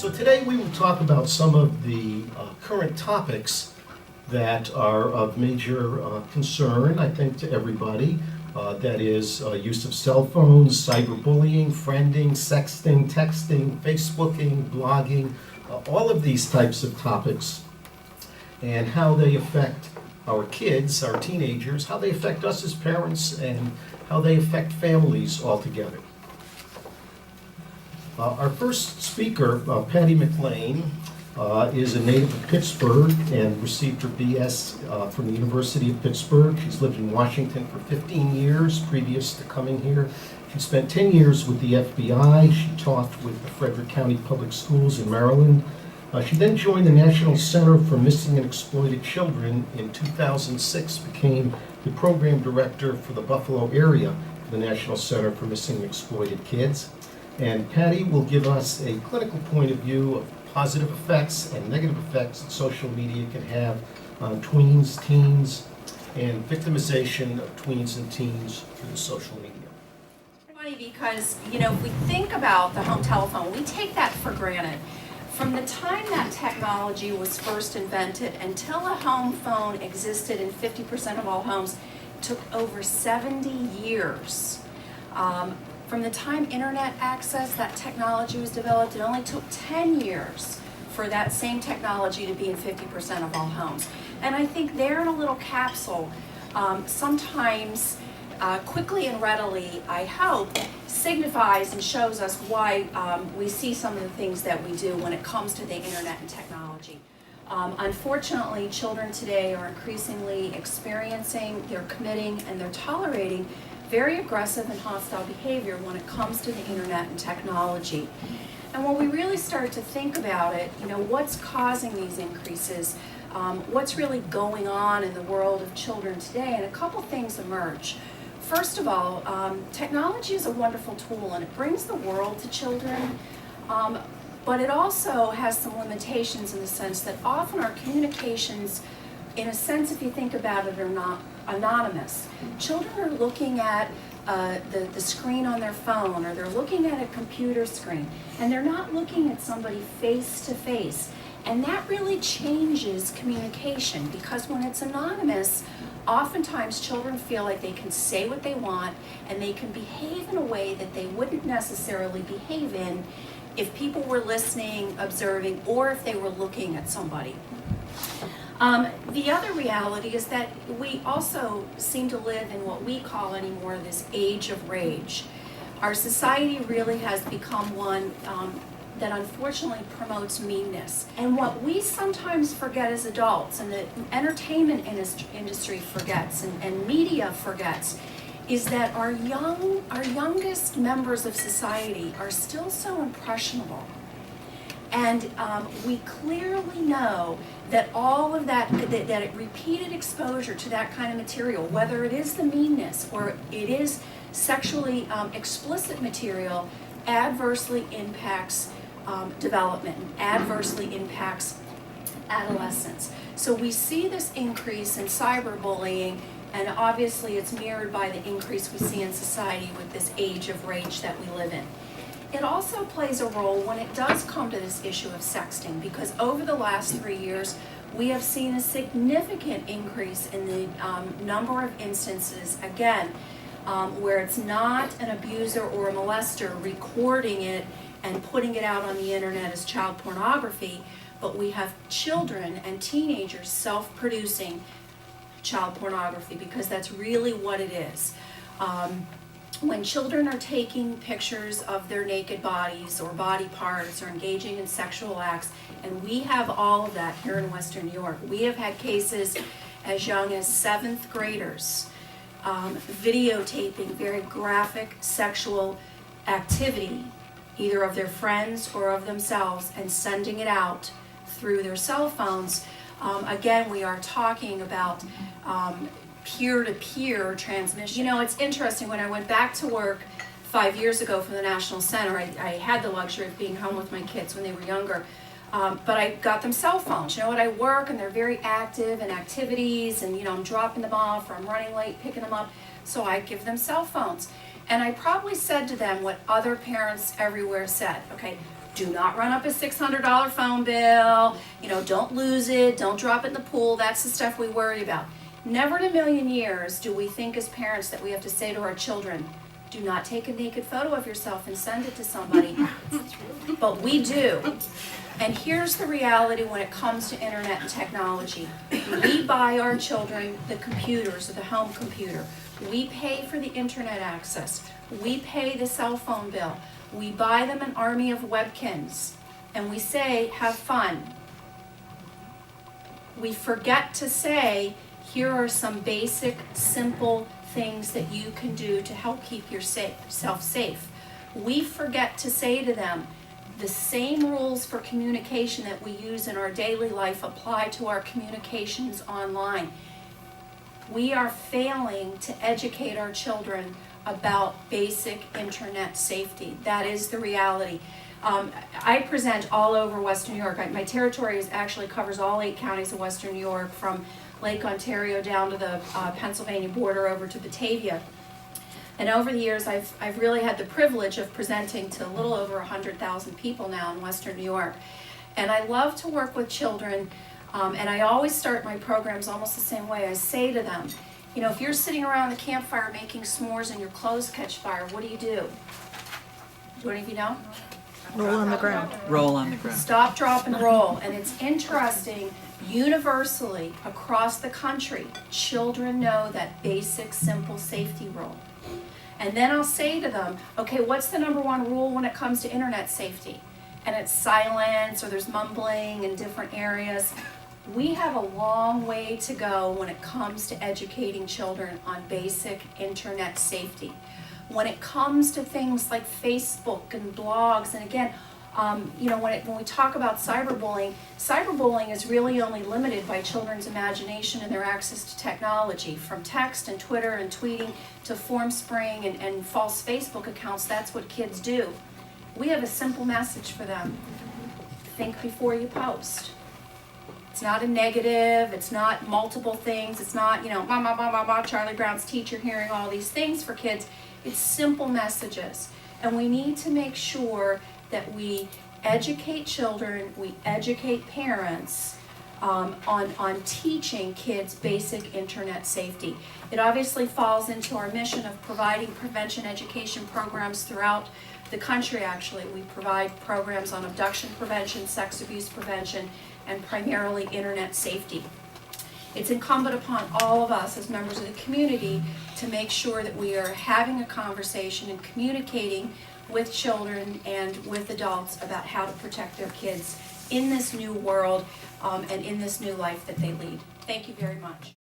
So today we will talk about some of the current topics that are of major concern, I think, to everybody. That is use of cell phones, cyberbullying, friending, sexting, texting, Facebooking, blogging, all of these types of topics, and how they affect our kids, our teenagers, how they affect us as parents, and how they affect families altogether. Our first speaker, Patty McLean, is a native of Pittsburgh and received her BS from the University of Pittsburgh. She's lived in Washington for 15 years previous to coming here. She spent 10 years with the FBI. She taught with the Frederick County Public Schools in Maryland. She then joined the National Center for Missing and Exploited Children in 2006, became the program director for the Buffalo area for the National Center for Missing and Exploited Kids. And Patty will give us a clinical point of view of positive effects and negative effects that social media can have on tweens, teens, and victimization of tweens and teens through the social media. Funny because, if we think about the home telephone, we take that for granted. From the time that technology was first invented until a home phone existed in 50% of all homes, it took over 70 years. From the time internet access, that technology was developed, it only took 10 years for that same technology to be in 50% of all homes. And I think there in a little capsule, sometimes quickly and readily, I hope, signifies and shows us why we see some of the things that we do when it comes to the internet and technology. Unfortunately, children today are increasingly experiencing, they're committing, and they're tolerating very aggressive and hostile behavior when it comes to the internet and technology. And when we really start to think about it, what's causing these increases, what's really going on in the world of children today, and a couple things emerge. First of all, technology is a wonderful tool and it brings the world to children, but it also has some limitations in the sense that often our communications, in a sense, if you think about it, are not anonymous. Children are looking at the screen on their phone, or they're looking at a computer screen, and they're not looking at somebody face to face. And that really changes communication, because when it's anonymous, oftentimes children feel like they can say what they want and they can behave in a way that they wouldn't necessarily behave in if people were listening, observing, or if they were looking at somebody. The other reality is that we also seem to live in what we call anymore this age of rage. Our society really has become one that unfortunately promotes meanness. And what we sometimes forget as adults, and the entertainment industry forgets, and media forgets, is that our youngest members of society are still so impressionable. And we clearly know that all of that repeated exposure to that kind of material, whether it is the meanness or it is sexually explicit material, adversely impacts development and adversely impacts adolescence. So we see this increase in cyberbullying, and obviously it's mirrored by the increase we see in society with this age of rage that we live in. It also plays a role when it does come to this issue of sexting, because over the last 3 years, we have seen a significant increase in the number of instances, again, where it's not an abuser or a molester recording it and putting it out on the internet as child pornography, but we have children and teenagers self-producing child pornography, because that's really what it is. When children are taking pictures of their naked bodies or body parts or engaging in sexual acts, and we have all of that here in Western New York. We have had cases as young as 7th graders videotaping very graphic sexual activity, either of their friends or of themselves, and sending it out through their cell phones. Again, we are talking about peer-to-peer transmission. It's interesting, when I went back to work 5 years ago from the National Center, I had the luxury of being home with my kids when they were younger, but I got them cell phones. I work and they're very active in activities, and I'm dropping them off or I'm running late picking them up, so I give them cell phones. And I probably said to them what other parents everywhere said, okay, Do not run up a $600 phone bill, don't lose it, don't drop it in the pool, that's the stuff we worry about. Never in a million years do we think as parents that we have to say to our children, do not take a naked photo of yourself and send it to somebody. But we do. And here's the reality when it comes to internet and technology. We buy our children the computers or the home computer. We pay for the internet access. We pay the cell phone bill. We buy them an army of webkins. And we say, have fun. We forget to say, here are some basic, simple things that you can do to help keep yourself safe. We forget to say to them, the same rules for communication that we use in our daily life apply to our communications online. We are failing to educate our children about basic internet safety. That is the reality. I present all over Western New York. My territory actually covers all 8 counties of Western New York, from Lake Ontario down to the Pennsylvania border over to Batavia. And over the years, I've really had the privilege of presenting to a little over 100,000 people now in Western New York. And I love to work with children, and I always start my programs almost the same way. I say to them, if you're sitting around the campfire making s'mores and your clothes catch fire, what do? Do any of you know? Roll on the ground. Roll on the ground. Stop, drop, and roll. And it's interesting, universally across the country, children know that basic, simple safety rule. And then I'll say to them, okay, what's the #1 rule when it comes to internet safety? And it's silence, or there's mumbling in different areas. We have a long way to go when it comes to educating children on basic internet safety. When it comes to things like Facebook and blogs, and again, when we talk about cyberbullying is really only limited by children's imagination and their access to technology. From text and Twitter and tweeting to form spraying and false Facebook accounts, that's what kids do. We have a simple message for them. Think before you post. It's not a negative, it's not multiple things, it's not, Charlie Brown's teacher hearing all these things for kids. It's simple messages. And we need to make sure that we educate children, we educate parents on teaching kids basic internet safety. It obviously falls into our mission of providing prevention education programs throughout the country. Actually, we provide programs on abduction prevention, sex abuse prevention, and primarily internet safety. It's incumbent upon all of us as members of the community to make sure that we are having a conversation and communicating with children and with adults about how to protect their kids in this new world and in this new life that they lead. Thank you very much.